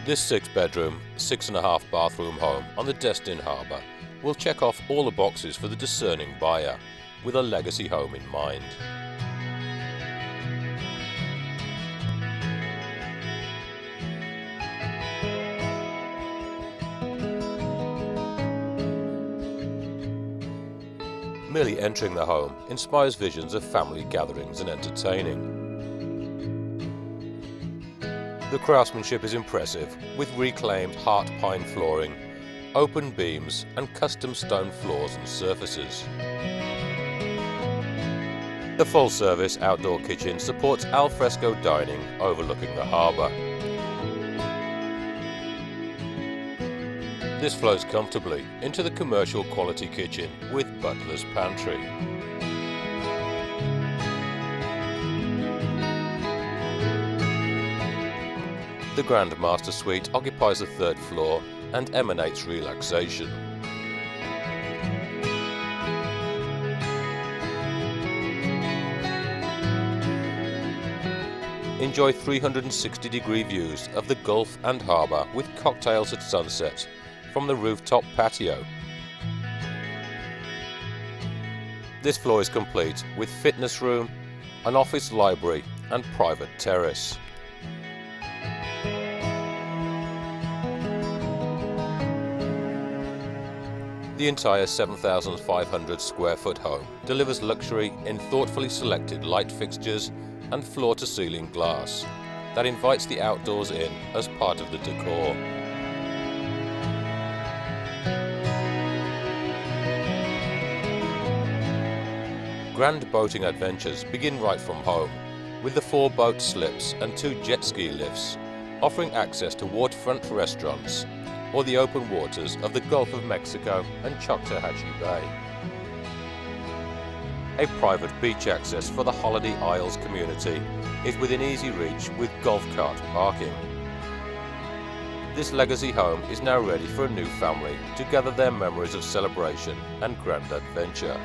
This 6-bedroom, 6.5 bathroom home on the Destin Harbor will check off all the boxes for the discerning buyer, with a legacy home in mind. Merely entering the home inspires visions of family gatherings and entertaining. The craftsmanship is impressive, with reclaimed heart pine flooring, open beams and custom stone floors and surfaces. The full-service outdoor kitchen supports al fresco dining overlooking the harbour. This flows comfortably into the commercial quality kitchen with butler's pantry. The Grand Master Suite occupies the 3rd floor and emanates relaxation. Enjoy 360-degree views of the Gulf and harbour with cocktails at sunset from the rooftop patio. This floor is complete with fitness room, an office library and private terrace. The entire 7,500 square foot home delivers luxury in thoughtfully selected light fixtures and floor-to-ceiling glass that invites the outdoors in as part of the decor. Grand boating adventures begin right from home, with the 4 boat slips and 2 jet ski lifts, offering access to waterfront restaurants or the open waters of the Gulf of Mexico and Choctawhatchee Bay. A private beach access for the Holiday Isles community is within easy reach with golf cart parking. This legacy home is now ready for a new family to gather their memories of celebration and grand adventure.